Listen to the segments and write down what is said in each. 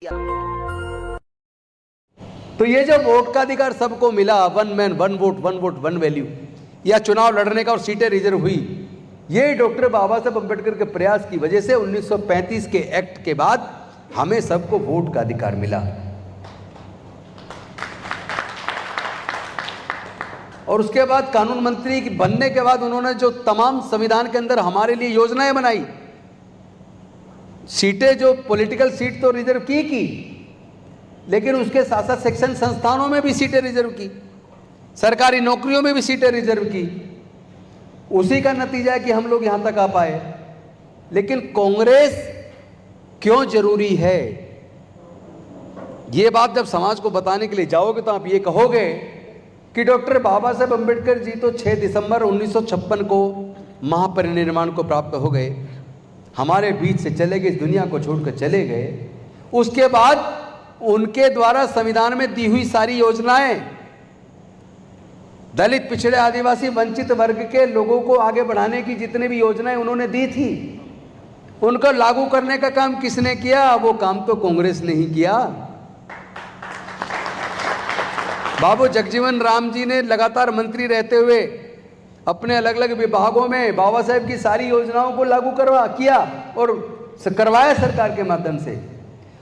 तो ये जो वोट का अधिकार सबको मिला, one man one vote one value, या चुनाव लड़ने का और सीटें रिजर्व हुई, ये डॉक्टर बाबा साहब अम्बेडकर के प्रयास की वजह से 1935 के एक्ट के बाद हमें सबको वोट का अधिकार मिला। और उसके बाद कानून मंत्री बनने के बाद उन्होंने जो तमाम संविधान के अंदर हमारे लिए योजनाएं बनाई, सीटें जो पॉलिटिकल सीट तो रिजर्व की, लेकिन उसके साथ साथ सेक्शन संस्थानों में भी सीटें रिजर्व की, सरकारी नौकरियों में भी सीटें रिजर्व की। उसी का नतीजा है कि हम लोग यहां तक आ पाए। लेकिन कांग्रेस क्यों जरूरी है, ये बात जब समाज को बताने के लिए जाओगे तो आप ये कहोगे कि डॉक्टर बाबा साहब अम्बेडकर जी तो 6 दिसंबर 1956 को महापरिनिर्वाण को प्राप्त हो गए, हमारे बीच से चले गए, इस दुनिया को छोड़कर चले गए। उसके बाद उनके द्वारा संविधान में दी हुई सारी योजनाएं दलित, पिछड़े, आदिवासी, वंचित वर्ग के लोगों को आगे बढ़ाने की जितने भी योजनाएं उन्होंने दी थी, उनको लागू करने का काम किसने किया? वो काम तो कांग्रेस ने ही किया। बाबू जगजीवन राम जी ने लगातार मंत्री रहते हुए अपने अलग अलग विभागों में बाबा साहेब की सारी योजनाओं को लागू किया और करवाया सरकार के माध्यम से।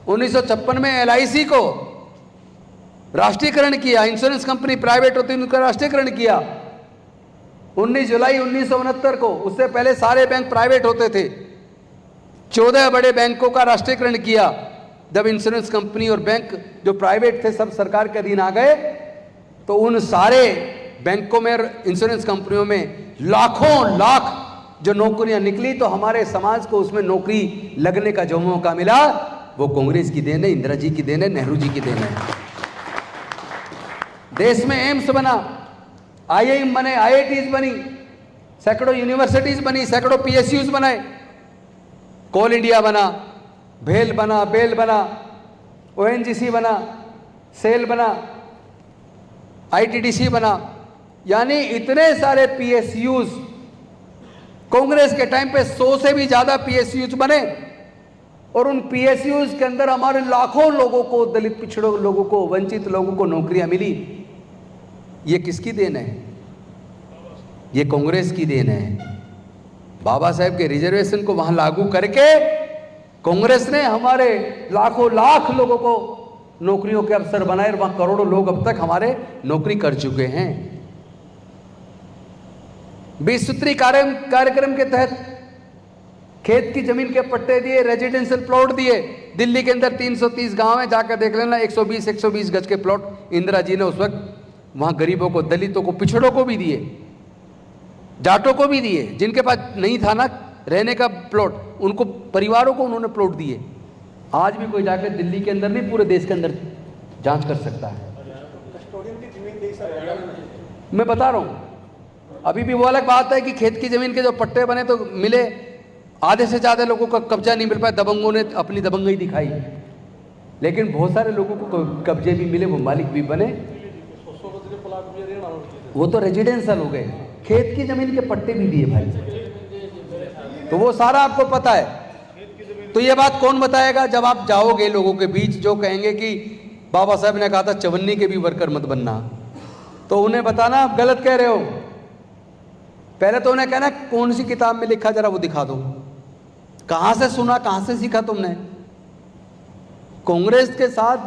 1956 में LIC को राष्ट्रीयकरण किया, इंश्योरेंस कंपनी प्राइवेट होती उनका राष्ट्रीयकरण किया। 19 जुलाई 1969 को, उससे पहले सारे बैंक प्राइवेट होते थे, 14 बड़े बैंकों का राष्ट्रीयकरण किया। जब इंश्योरेंस कंपनी और बैंक जो प्राइवेट थे सब सरकार के अधीन आ गए, तो उन सारे बैंकों में, इंश्योरेंस कंपनियों में लाखों लाख जो नौकरियां निकली, तो हमारे समाज को उसमें नौकरी लगने का जो मौका मिला वो कांग्रेस की देन है, इंदिरा जी की देन है, नेहरू जी की देन है। देश में एम्स बना, IIM बने, IITs बनी, सैकड़ों यूनिवर्सिटीज बनी, सैकड़ों PSUs बनाए, कोल इंडिया बना, बेल बना, ONGC बना, सेल बना, ITDC बना, यानी इतने सारे PSUs कांग्रेस के टाइम पे 100 से भी ज्यादा PSUs बने। और उन PSUs के अंदर हमारे लाखों लोगों को, दलित, पिछड़े लोगों को, वंचित लोगों को नौकरियां मिली। ये किसकी देन है? ये कांग्रेस की देन है। बाबा साहेब के रिजर्वेशन को वहां लागू करके कांग्रेस ने हमारे लाखों लाख लोगों को नौकरियों के अवसर बनाए और वहां करोड़ों लोग अब तक हमारे नौकरी कर चुके हैं। 20 सूत्री कार्यक्रम के तहत खेत की जमीन के पट्टे दिए, रेजिडेंशियल प्लॉट दिए। दिल्ली के अंदर 330 गांव है, जाकर देख लेना, 120 गज के प्लॉट इंदिरा जी ने उस वक्त वहां गरीबों को, दलितों को, पिछड़ों को भी दिए, जाटों को भी दिए, जिनके पास नहीं था ना रहने का प्लॉट, उनको, परिवारों को उन्होंने प्लॉट दिए। आज भी कोई जाकर दिल्ली के अंदर नहीं, पूरे देश के अंदर जांच कर सकता है। मैं बता रहा हूं, अभी भी वो अलग बात है कि खेत की जमीन के जो पट्टे बने तो मिले, आधे से ज्यादा लोगों का कब्जा नहीं मिल पाया, दबंगों ने अपनी दबंगई दिखाई, लेकिन बहुत सारे लोगों को कब्जे भी मिले, वो मालिक भी बने, वो तो रेजिडेंशियल हो गए। खेत की जमीन के पट्टे भी दिए भाई, तो वो सारा आपको पता है। तो ये बात कौन बताएगा? जब आप जाओगे लोगों के बीच, जो कहेंगे कि बाबा साहब ने कहा था चवन्नी के भी वर्कर मत बनना, तो उन्हें बताना आप गलत कह रहे हो। पहले तो उन्हें कहना कौन सी किताब में लिखा, जरा वो दिखा दो, कहां से सुना, कहां से सीखा तुमने? कांग्रेस के साथ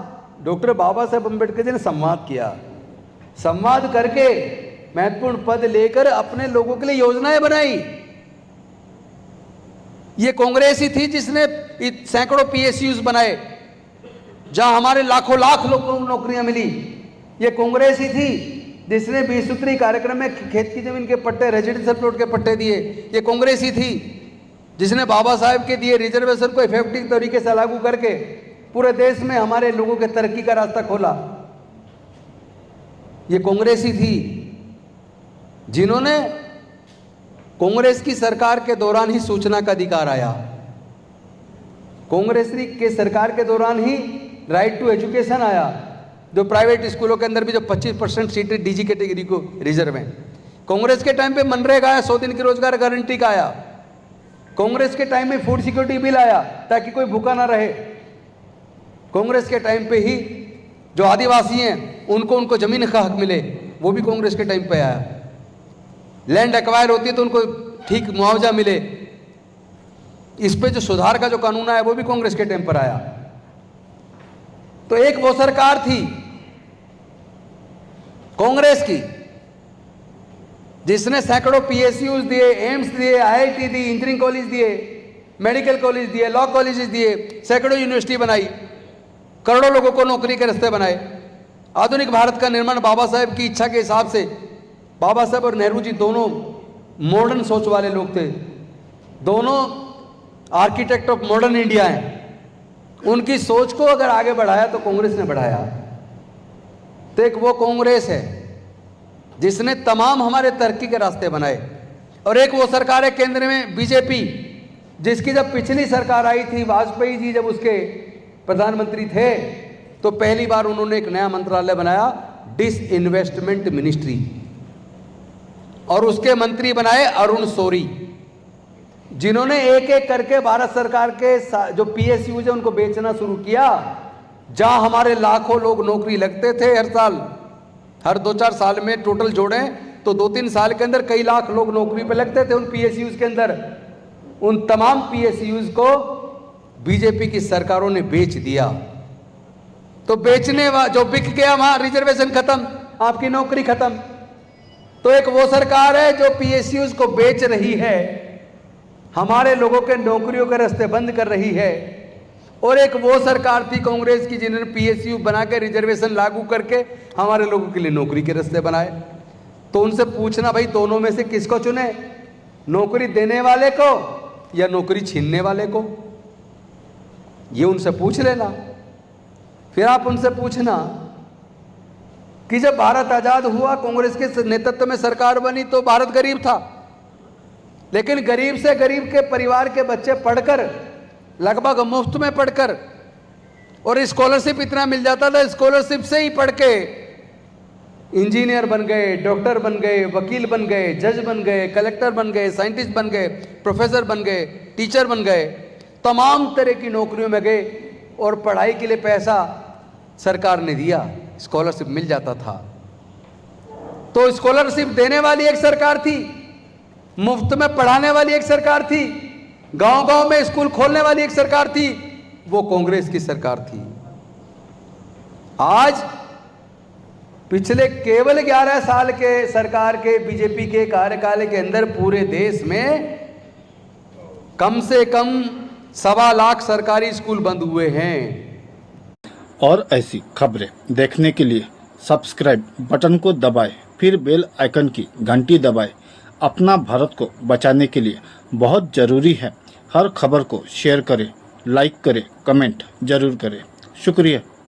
डॉक्टर बाबा साहेब अम्बेडकर जी ने संवाद किया, संवाद करके महत्वपूर्ण पद लेकर अपने लोगों के लिए योजनाएं बनाई। ये कांग्रेस ही थी जिसने सैकड़ों PSUs बनाए, जहां हमारे लाखों लाख लोगों को नौकरियां मिली। ये कांग्रेस ही थी जिसने 20 सूत्री कार्यक्रम में खेत की जमीन के पट्टे, रेजिडेंशियल प्लॉट के पट्टे दिए। ये कांग्रेस ही थी जिसने बाबा साहेब के दिए रिजर्वेशन को इफेक्टिव तरीके से लागू करके पूरे देश में हमारे लोगों के तरक्की का रास्ता खोला। ये कांग्रेस ही थी जिन्होंने, कांग्रेस की सरकार के दौरान ही सूचना का अधिकार आया, कांग्रेस के सरकार के दौरान ही राइट टू एजुकेशन आया, जो प्राइवेट स्कूलों के अंदर भी जो 25% सीटें DG कैटेगरी को रिजर्व हैं। कांग्रेस के टाइम पे मनरेगा आया, 100 दिन की रोजगार गारंटी का आया। कांग्रेस के टाइम में फूड सिक्योरिटी बिल आया ताकि कोई भूखा ना रहे। कांग्रेस के टाइम पे ही जो आदिवासी हैं उनको जमीन का हक मिले, वो भी कांग्रेस के टाइम पे आया। लैंड एक्वायर होती है तो उनको ठीक मुआवजा मिले, इस पे जो सुधार का जो कानून आया वो भी कांग्रेस के टाइम पर आया। तो एक वो सरकार थी कांग्रेस की जिसने सैकड़ों पीएसयूज दिए, एम्स दिए, आईआईटी दी, इंजीनियरिंग कॉलेज दिए, मेडिकल कॉलेज दिए, लॉ कॉलेजेस दिए, सैकड़ों यूनिवर्सिटी बनाई, करोड़ों लोगों को नौकरी के रास्ते बनाए। आधुनिक भारत का निर्माण बाबा साहेब की इच्छा के हिसाब से, बाबा साहेब और नेहरू जी दोनों मॉडर्न सोच वाले लोग थे, दोनों आर्किटेक्ट ऑफ मॉडर्न इंडिया हैं। उनकी सोच को अगर आगे बढ़ाया तो कांग्रेस ने बढ़ाया। तो एक वो कांग्रेस है जिसने तमाम हमारे तरक्की के रास्ते बनाए, और एक वो सरकार है केंद्र में बीजेपी, जिसकी जब पिछली सरकार आई थी, वाजपेयी जी जब उसके प्रधानमंत्री थे, तो पहली बार उन्होंने एक नया मंत्रालय बनाया, डिसइन्वेस्टमेंट मिनिस्ट्री, और उसके मंत्री बनाए अरुण शौरी, जिन्होंने एक एक करके भारत सरकार के जो पीएसयूज है उनको बेचना शुरू किया। जहां हमारे लाखों लोग नौकरी लगते थे हर साल, हर 2-4 साल में टोटल जोड़ें तो 2-3 साल के अंदर कई लाख लोग नौकरी पे लगते थे उन पीएसयूज के अंदर। उन तमाम पीएसयूज को बीजेपी की सरकारों ने बेच दिया। तो बेचने जो बिक गया वहां रिजर्वेशन खत्म, आपकी नौकरी खत्म। तो एक वो सरकार है जो पीएसयूज को बेच रही है, हमारे लोगों के नौकरियों के रास्ते बंद कर रही है। और एक वो सरकार थी कांग्रेस की जिन्होंने पीएसयू बना के रिजर्वेशन लागू करके हमारे लोगों के लिए नौकरी के रास्ते बनाए। तो उनसे पूछना भाई दोनों में से किसको चुने, नौकरी देने वाले को या नौकरी छीनने वाले को, ये उनसे पूछ लेना। फिर आप उनसे पूछना कि जब भारत आजाद हुआ, कांग्रेस के नेतृत्व में सरकार बनी, तो भारत गरीब था, लेकिन गरीब से गरीब के परिवार के बच्चे पढ़कर, लगभग मुफ्त में पढ़कर, और स्कॉलरशिप इतना मिल जाता था, स्कॉलरशिप से ही पढ़ के इंजीनियर बन गए, डॉक्टर बन गए, वकील बन गए, जज बन गए, कलेक्टर बन गए, साइंटिस्ट बन गए, प्रोफेसर बन गए, टीचर बन गए, तमाम तरह की नौकरियों में गए, और पढ़ाई के लिए पैसा सरकार ने दिया, स्कॉलरशिप मिल जाता था। तो स्कॉलरशिप देने वाली एक सरकार थी, मुफ्त में पढ़ाने वाली एक सरकार थी, गांव-गांव में स्कूल खोलने वाली एक सरकार थी, वो कांग्रेस की सरकार थी। आज पिछले केवल 11 साल के सरकार के बीजेपी के कार्यकाल के अंदर पूरे देश में कम से कम 1.25 लाख सरकारी स्कूल बंद हुए हैं। और ऐसी खबरें देखने के लिए सब्सक्राइब बटन को दबाएं, फिर बेल आइकन की घंटी दबाएं। अपना भारत को बचाने के लिए बहुत ज़रूरी है। हर खबर को शेयर करें, लाइक करें, कमेंट जरूर करें। शुक्रिया।